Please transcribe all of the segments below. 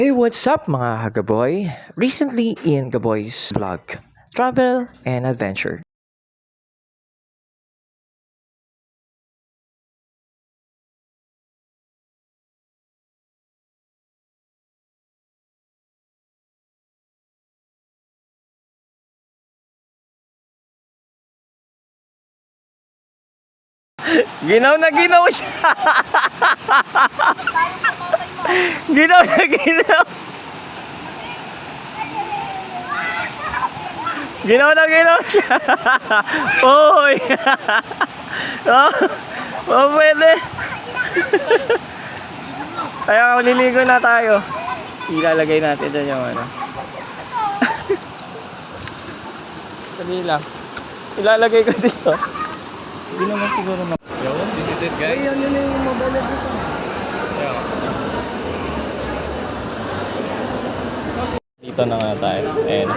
Hey, what's up mga Hagaboy? Recently in Gaboy's vlog, travel and adventure. Ginaw na ginaw siya! Ginaw na ginaw! Ginaw na ginaw siya! Uy! Oh, oh, pwede! Kaya maliligo na tayo. Ilalagay natin dyan yung ano. Sabi lang. Ilalagay ko dito. Hindi naman siguro na. Yo, this is it guys. Ayun, yun yung mobile dito. Dito na nga tayo. Ayan.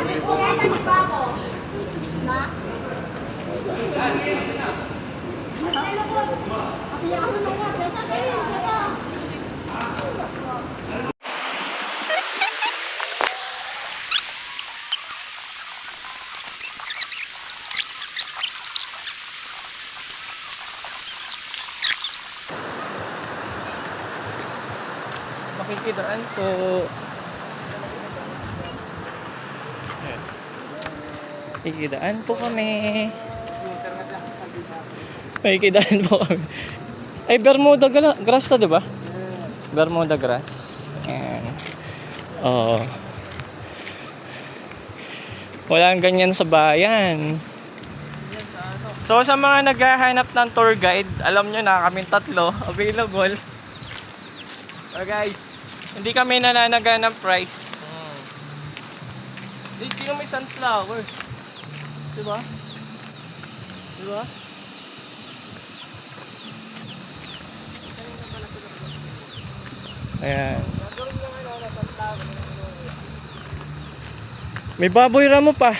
Makikitaan po. Makikidaan po kami. Makikidaan po kami. Ay, Bermuda grass na, diba? Bermuda grass. Ayan. Oo. Walang ganyan sa bayan. So, sa mga naghahanap ng tour guide, alam nyo na kaming tatlo available. So guys, hindi kami nananaga ng price. Dito may sunflower. Diba? Diba? Ayan. May baboy ramo pa.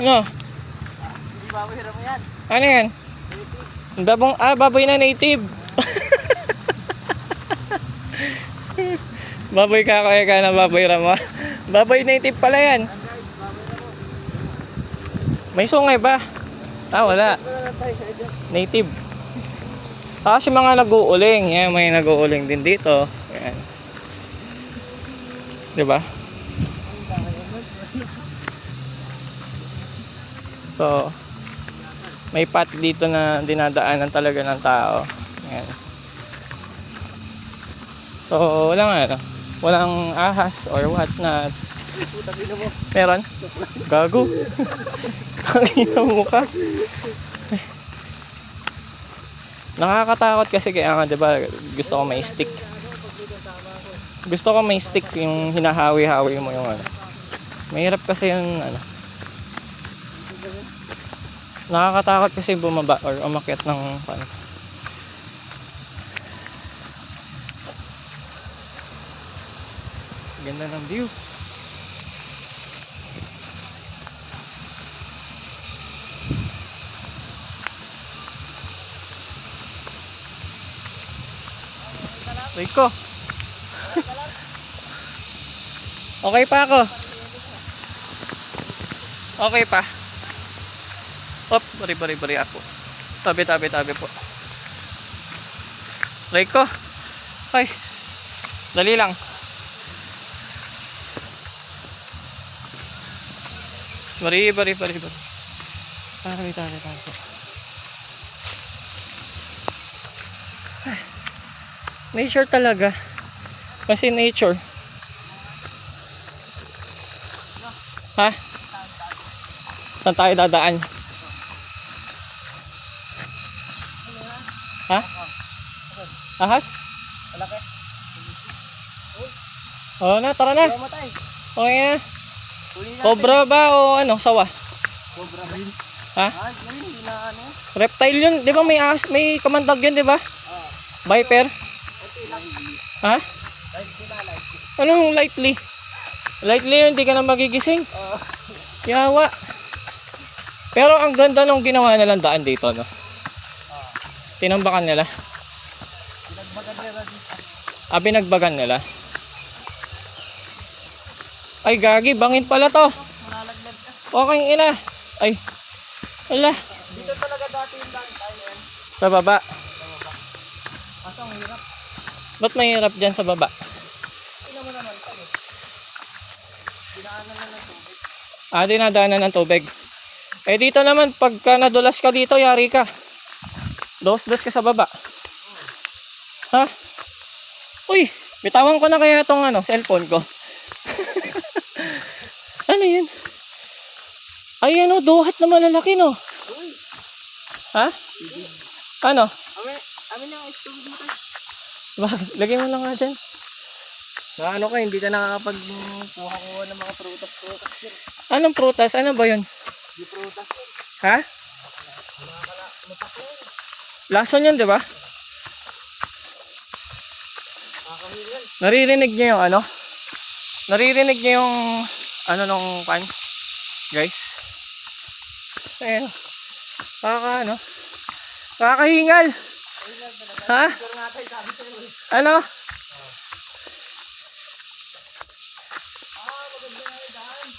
Ano? Hindi baboy ramo yan. Ano yan? Baboy na native. Baboy ka na baboy ramo. Baboy native pala yan. May sungay ba? Wala. Native. Kasi mga nag-uuling. Yan, may nag-uuling din dito. Yan. Diba? So, may path dito na dinadaanan talaga ng tao. Yan. So, walang ahas or what not. Meron? Gago. Nakita mo ka. Nakakatakot kasi kaya nga, diba, gusto ko may stick. Gusto ko may stick yung hinahawi-hawi mo yung ano. Mahirap kasi yung ano. Nakakatakot kasi bumaba or umakyat ng ano. Ganda ng view. Rico. Okay pa ako. Okay pa. Op, bari ako. Tabi po. Rico. Ay. Dali lang. Bari. Tabi po. Nature talaga. Kasi nature. Ha? Saan tayo dadaan? Ha? Ahas? Malaki. Oo na, tara na. Okay na. Cobra ba o ano, sawa? Cobra rin. Ha? Hindi na ano. Reptile yun, di ba may ahas, may kamandag yun, di ba? Viper? Ha? Anong lightly? Lightly yun, hindi ka na magigising. Yawa. Pero ang ganda nung ginawa nilang daan dito, no? Tinambakan nila. Binagbagan nila dito. Binagbagan nila. Ay, gagi, bangin pala to. Malalaglag ka. Okay, ina. Ay, wala. Dito talaga dati yung daan tayo yan. Sa baba. Kaso ang hirap. Ba't mahirap dyan sa baba? Tingnan mo naman tayo. Dinaanan na ng tubig. Ah, dinadaanan ng tubig. Eh, dito naman, pagka nadulas ka dito, yari ka. Dos-dos ka sa baba. Ha? Uy, bitawan ko na kaya itong cellphone ko. Ano yun? Ay, duhat na malalaki, no? Uy, Ha? Ano? amin yung tubig mo tayo. Bakit? Lagay mo lang nga dyan. Ano ka, hindi ka nakakapag-kuha-kuha ng mga prutas yun. Anong prutas? Ano ba yun? Di prutas yun. Ha? Lason yun, di ba? Nakakahilan. Naririnig niyo yung Naririnig niyo yung nung pan? Guys? Ayun. Kakahingal. Ha? Pero nga tayo, sabi sa'yo. Ano? Maganda nga yung daan.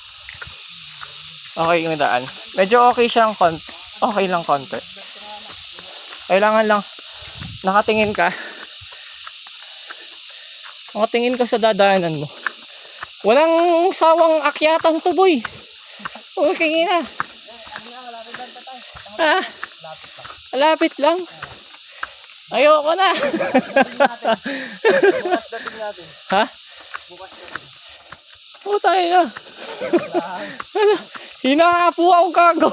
Okay yung daan. Medyo okay siyang okay lang konti. Kailangan lang nakatingin ka. Nakatingin ka sa dadaanan mo. Walang sawang akyatan to, boy. Okay na. Ha? Lapit lang. Ayoko na. Bukas dating natin. Ha? Bukas dating. Tayo na. Hinaapo ako, gago.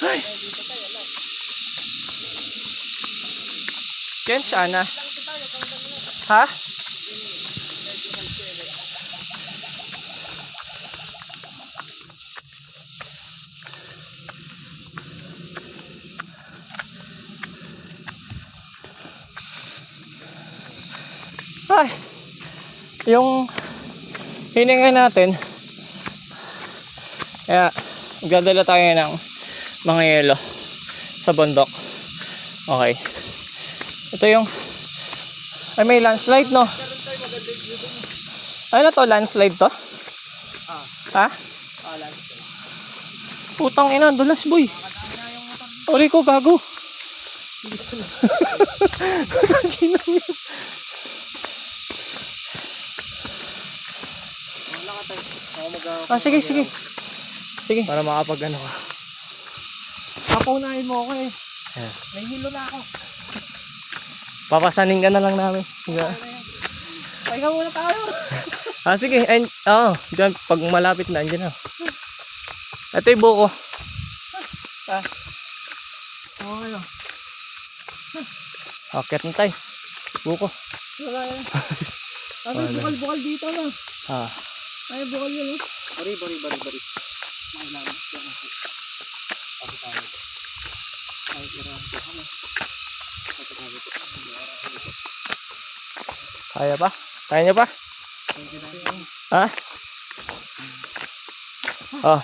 Ay. Kensya na. Ha? Ay, yung hininga natin, kaya magdadala tayo ng mga yelo sa bundok. Okay, ito yung may landslide, no? Ano to, landslide to? Ha? Landslide. Putang ina, dulas, boy. Ori ko, gago. Sige. Sige. Para makapag ka. Papunahin mo ako eh. Yeah. May hilo na ako. Papasanin ka na lang namin. Pahinga muna tayo. Sige. Diyan, pag malapit na, andyan na. Ito yung buko. Okay na. Akyat na tayo. Buko. Wala yan. Ay, bukal dito na. Ay, bukal yun. Bari. Makilaman. Kaya pa? Kaya niya pa? Ha?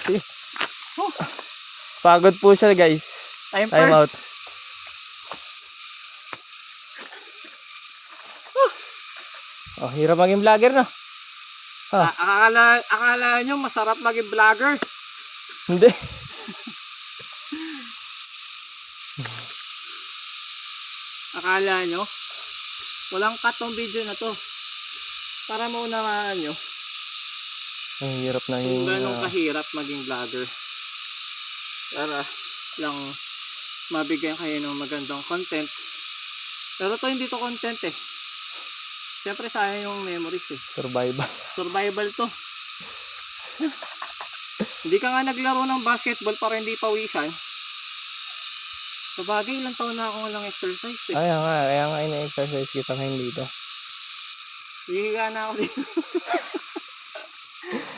Sige. Pagod po siya, guys. Time out. Hirap maging vlogger, no? Akala nyo masarap maging vlogger. Hindi. Akala nyo walang cut tong video na to para maunawaan nyo Ang hirap na kung yung gano'ng kahirap maging vlogger. Para lang mabigyan kayo ng magandang content. Pero to hindi to content eh. Siyempre sayang yung memories eh. Survival to. Hindi ka nga naglaro ng basketball para hindi pawisan. Sabagay, ilang taon na ako walang exercise eh. Kaya nga ina-exercise kita ngayon dito. Hihiga na ako dito.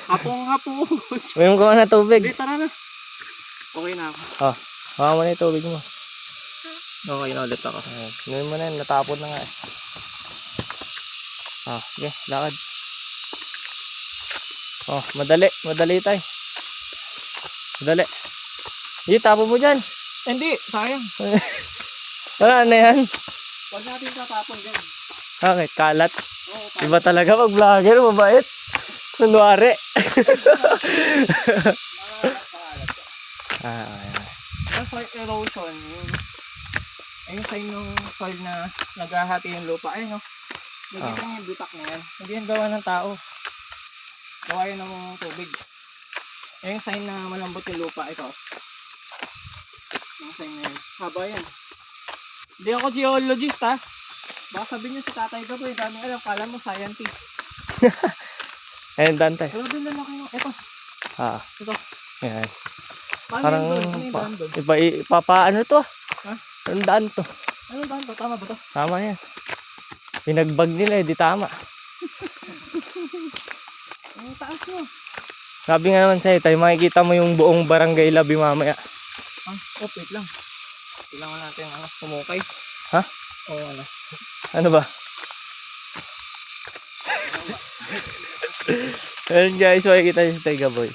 Hapong-hapo. Uminom ka na tubig. Hindi, tara na. Okay na ako. Hawa mo na yung tubig mo. Okay na ulit ako. Uminom mo na yun, natapon na nga eh. Sige, lakad. Madali tayo. Madali. Tapon mo dyan. Hindi, sayang. Wala na yan. Huwag natin tatapon dyan. Bakit? Kalat? Oo, Iba talaga pag vlogger, mabait. Kunwari. Ayan. Ang soil erosion, yung sign ng soil na naghahati yung lupa. Ayun, no? Nakikita niyo yung bitak na yan. Hindi yan gawa ng tao. Gawa yan ng tubig. Yung sign na malambot yung lupa. Ito. Yung sign na yun. Haba yan. Hindi ako geologist, ha. Baka sabihin niyo si Tatay Gabo, yung daming alam. Kala mo scientist. Ayan, Dante. Pero doon lang ako. Ito. Ito. Ayan. Paano Parang yun doon? Ano yung daan doon? papaano to? Ha? Anong daan to? Anong daan to? Tama ba to? Tama yan. Pinagbag nila di tama. Ang taas mo. Sabi nga naman sa'yo, tayo makikita mo yung buong barangay Labi mamaya. Wait lang. Kailangan natin sumukay. Ha? Oo, ano. Ano ba? Ayun guys, makikita nyo si Taiga Boy.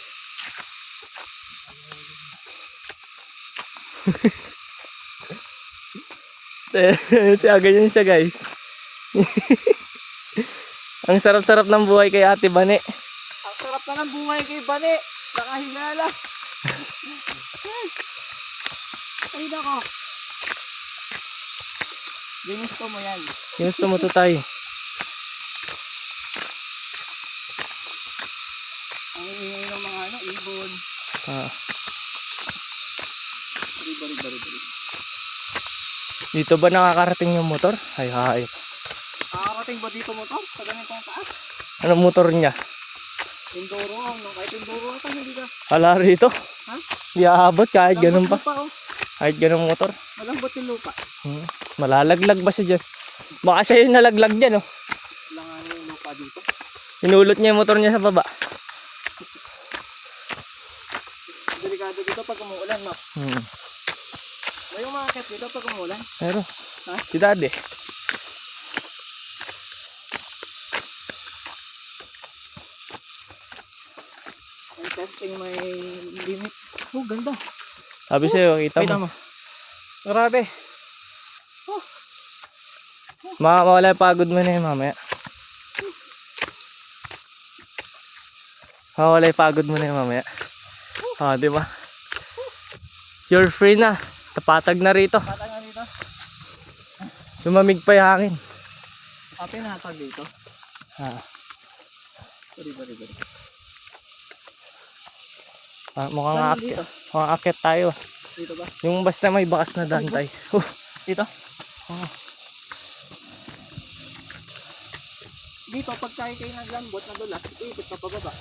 Siya, ganyan siya guys. Ang sarap-sarap ng buhay kay Ate Bane. Ang sarap na ng buhay kay Bane. Nakahingala. Ay nako. Ginusto mo yan. Ginusto mo to tayo. Ang ingay ng mga ibon. Bari. Dito ba nakakarating yung motor? Ay, hayop. Nakakarating ba dito motor? Sa ganitong taas? Anong motor niya? Enduro. Kahit enduro ito, hindi ka. Wala rito. Ha? Di aabot kahit ganun pa. Lupa, oh. Kahit ganun motor. Malambot yung lupa. Malalaglag ba siya dyan? Baka siya yung nalaglag dyan, oh. Langan yung lupa dito. Hinulot niya yung motor niya sa baba. Delikado dito pag umuulan, no? May umakit dito pag umuulan. Pero, ha? Si Daddy. Ang testing may limit. Oh, ganda. Sabi sa'yo, kita mo. Grabe. Mawala yung pagod mo na yun mamaya. Mawala yung pagod mo na yun mamaya. Di ba? You're free na. Tapatag na rito. Patag na dito. Lumamig pa yung hangin. Pinatag dito. Bari. Mukhang Saan akit. dito? Mukhang akit tayo. Dito ba? Yung basta may bakas na dantay. Dito? Dito, pag tayo kayo naglambot na dulas, iikot ka pababa.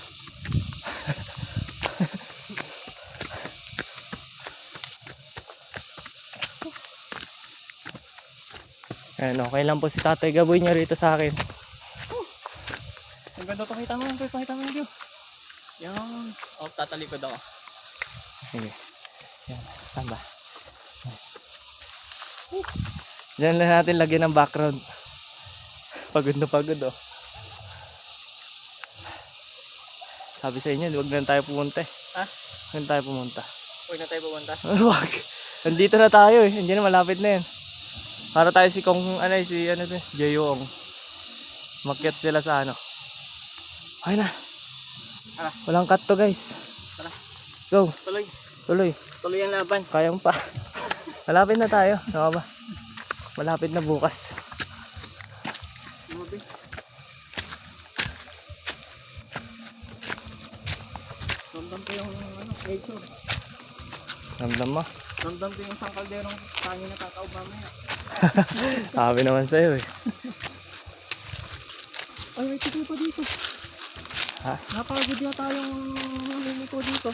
Ayan, okay lang po si Tatay Gaboy niya rito sa akin. Ang ganda, pakita mo yung view. Yan. Tatalikod ako. Sige. Yan, tamba. Diyan lang natin lagyan ng background. Pagod na pagod, oh. Sabi sa inyo, huwag na tayo pumunta eh. Ha? Huwag na tayo pumunta. Huwag na tayo pumunta. Huwag. Nandito na tayo eh. Hindi na, malapit na yan. Para tayo si Jayong. Makyat sila sa ano. Okay na. Tara. Walang cut to guys. Tara. Go. Tuloy Tuloy. ang laban. Kaya mo pa. Malapit na tayo. Ano ba? Malapit na bukas. Grabe. Ramdam ko yung nature. Ramdam mo. Ramdam ko yung isang kalderong tangin na kakaob mamaya. Sabi naman sa'yo eh. Ay, may tito pa dito. Ha? Napagod yata yung huli ko dito.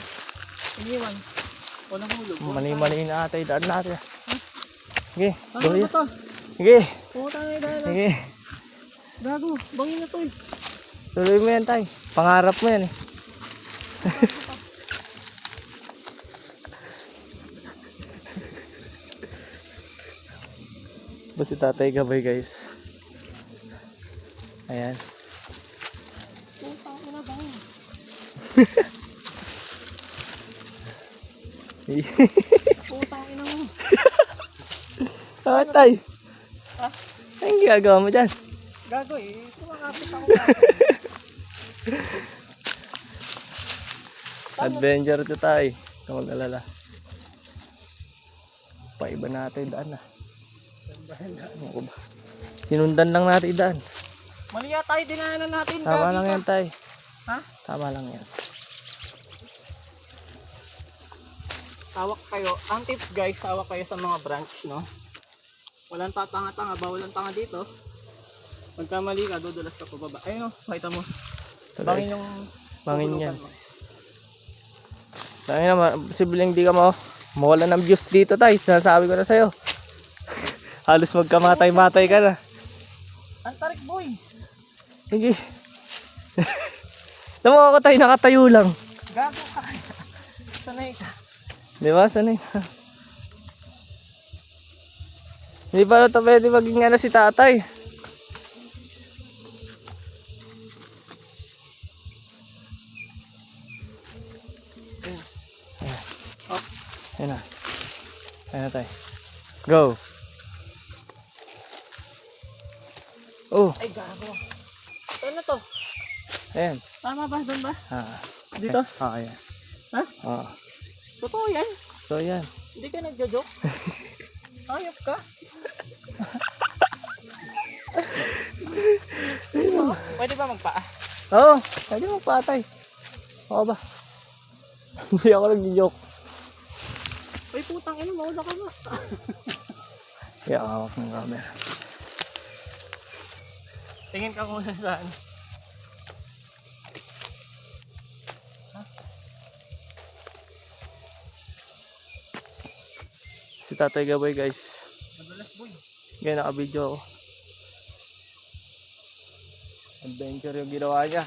Iniwan. Walang hulog. Mali-mali na ata yung daan natin. Sige, Ano doon ba yan. to? Sige, Pumunta na yung daan. sige. Gago, bangin na to eh. Tuloy mo yan tay. Pangarap mo yan eh. Ba si Tatay Gabay guys. Ayan. Putang ina bangin. Putang ina mo. Ah, tay. Ha? Anong ginagawa mo dyan? Gago eh. Tumakapit ako. Adventure to tayo. Ikaw mag-alala. Paiba natin yung daan na. Ano ba? Sinundan lang natin yung daan. Mali yata yung dinaanan natin. Tama Gago lang ka. yan tayo. Ha? Tama lang yan. Tawak kayo. Ang tips guys, tawak kayo sa mga branch, no? Walang tatanga-tanga ba? Walang tanga dito. Pagka mali ka, dudulas ka pababa. Ayun o, makita mo. Ito, Bangin guys. yung Bangin pupulutan yan. mo. Sabi na, posibleng di ka mawala ng views dito tayo. Sinasabi ko na sa'yo. Halos magkamatay-matay ka na. Ang tarik boy. Sige. Tama ako tayo, nakatayo lang. Gago ka. Sanay ka. Di ba? Sanay na. Hindi pa ito pwede maging ano si tatay. Ayan na. Ayan na tayo. Go. Oh, Ay gago. Ano to? ayan. Tama ba? Doon ba? Ah, Dito? ayan. Ha? Oo. Totoo yan? So, ayan. Hindi ka nagjo-joke? Hayop ka? Pwede ba magpaa? Oo, pwede mo patay. Oo ba? Hindi ako nag-joke. Ay putang ina, maula ka ba? Kaya hawak ng camera. Tingin ka muna sa ano. Si Tatay Gaboy guys. Madulas boy. Kaya naka-video ako. Adventure yung ginawa niya.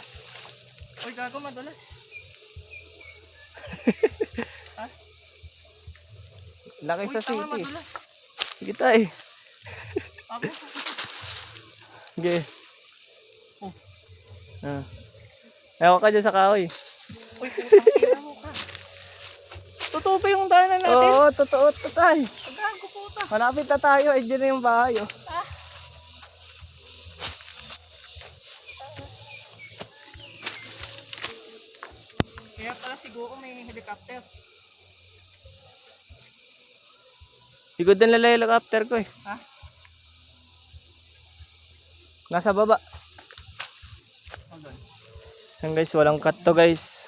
Uy gago, madulas. Laki Uy sa tama, city. madulas. Sige tayo. Ako. Sige. Oh. Ewan ka dyan sa kahoy. Uy putang ina mo ka. Totoo ba yung daanan natin? Oo, totoo tayo. Gago puta. Malapit na tayo. Ay, dyan na yung bahay. Oh. Kaya pala siguro may helicopter. Sigod din nila yung helicopter ko eh. Ha? Nasa baba. Hanggang. Yan guys, walang cut to guys.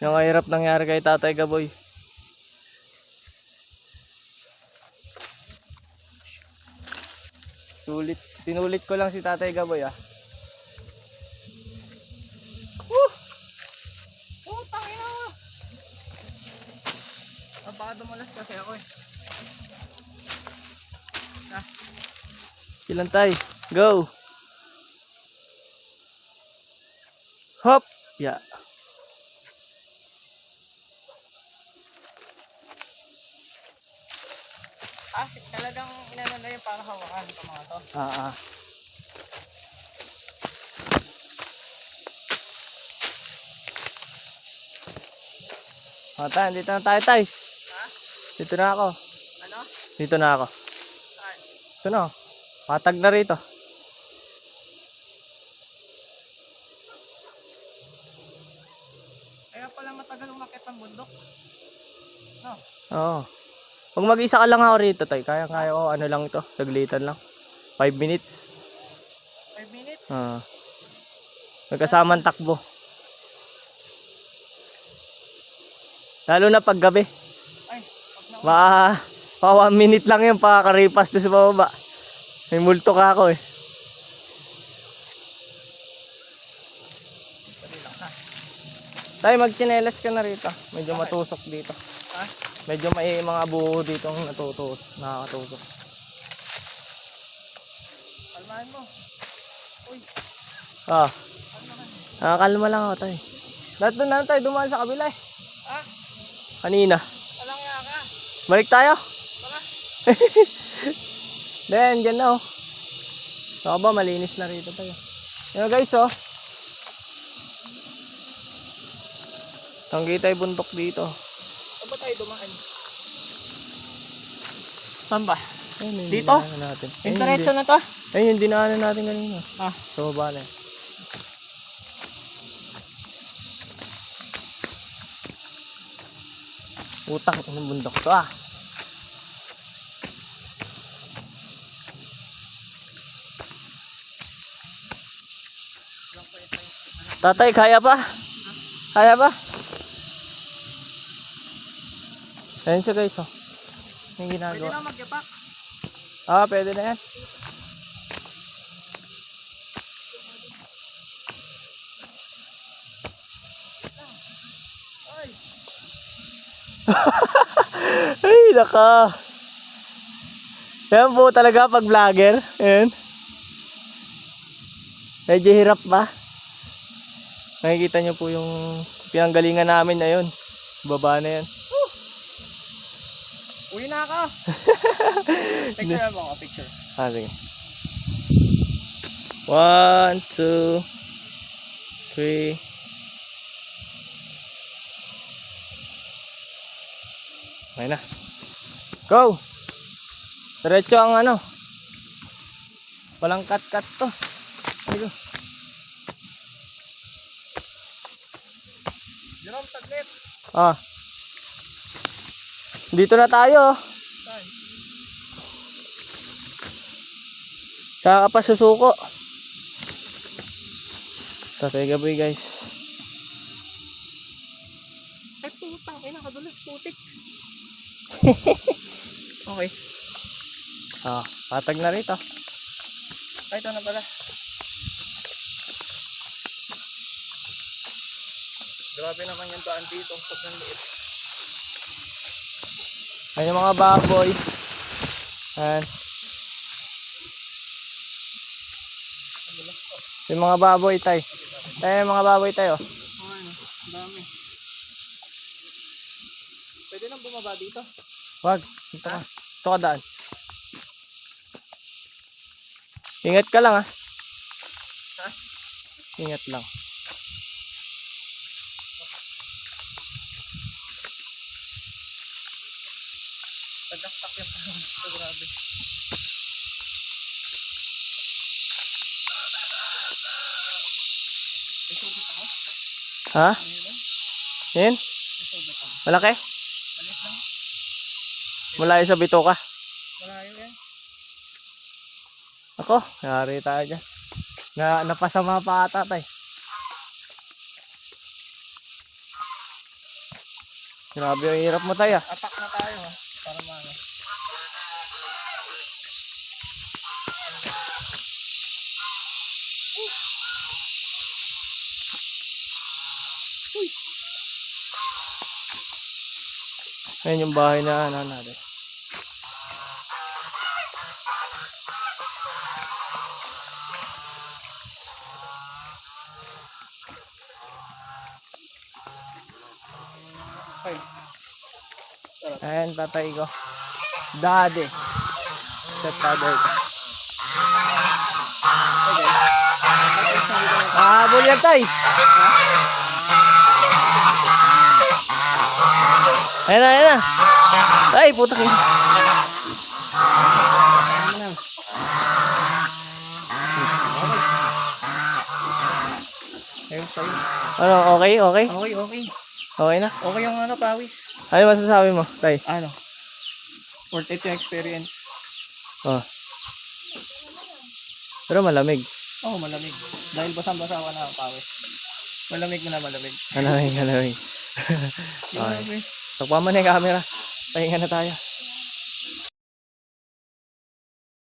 Yung hirap nangyari kay Tatay Gaboy. Tinulit ko lang si Tatay Gaboy ah. Putang ina mo. Baka dumulas kasi ako eh. Ilan tayo? Go! Hop! Yeah. Talagang inananda yung para hawakan ito mga to. Ah. Tayo, dito na tayo tay. Ha? Dito na ako. Ano? Dito na ako. Saan? Ito na. Patag na rito. Kaya pala matagal umakyat ng bundok. No? Oo. Pag mag-isa ka lang ako rito tay, kaya ko ano lang ito, saglitan lang. 5 minutes. 5 minutes? Magkasamang takbo. Lalo na pag gabi. Ay, pag Pa 1 minute lang yun, pakakaripas doon sa baba. May multo ka ako eh. Tay, magchinelas ka na rito. Medyo matusok dito. Ha? Medyo may mga buho dito ang nakakatusok. Kalmahan mo. Uy, Nakakalma lang ako tay. Lahat doon na tayo dumaan sa kabila eh. ha? Kanina. Walang nga ka. Balik tayo. Tara. Then, dyan na oh. Saka ba, malinis na rito tayo. Yan guys oh. Tanggi tayo bundok dito. Saan ba tayo dumaan? Saan ba? Ayun, yung Dito? dinaanan natin. Yung diretso na to. Ayun yung dinaanan natin kanina. Ah. Sa baba na yun. Utang, inang bundok to ah. Tatay, kaya pa? Kaya pa? Ayun siya guys, oh. Yung ginagawa. Pwede na magyapak. Ah, pwede na yan. Ay, naka. Yan po talaga pag vlogger. Ayan. Medyo hirap ba? Nakikita nyo po yung pinanggalingan namin na yun. Baba na yan. Uwi na ako. Picture mo ako, picture. Ah, sige. 1, 2, 3. Okay na. Go! Diretso ang ano. Walang cut-cut to. Ayun. Jerome, saglit. Ah. Dito na tayo. Saan? Saka pa susuko. Tatay gabi guys. Ay, putang. Ay, nakadulas. Putik. Okay. Ah, patag na rito. Ay, ito na pala. Grabe naman yung daan dito. Sobrang liit. Ayun yung mga baboy. Ayan. Yung mga baboy tay. Tayo yung mga baboy tayo. Ay, ang dami. Pwede nang bumaba dito. Wag. Dito ka. Dito ka daan. Ingat ka lang ah. Ha? Ingat lang. Tagastak yung parang ito. Grabe. May tubig ako? Ha? Yan? May tubig ako. Malaki? Alis lang. Malayo sa bituka. Malayo yan. Ako, nari tayo dyan. Napasama pa ata tay. Grabe yung hirap mo tayo. Apak na tayo ha. Para maano. Ayan yung bahay na ano natin. Ay. Ayan tatay ko. Daddy. Sa father ko. Habol yan tay. Ayan na, ayan na. Ay, putak yun. Ayos, ayos. Ano, okay, okay? Okay, okay. Okay na. Okay yung ano, pawis. Ano masasabi mo, tay? Ano? Worth it yung experience. Oh. Pero malamig. Oh, malamig. Dahil basang-basa ako na pawis. Malamig na malamig. Malamig, malamig. Okay. Grabe. Takpan mo na yung camera. Pahinga na tayo.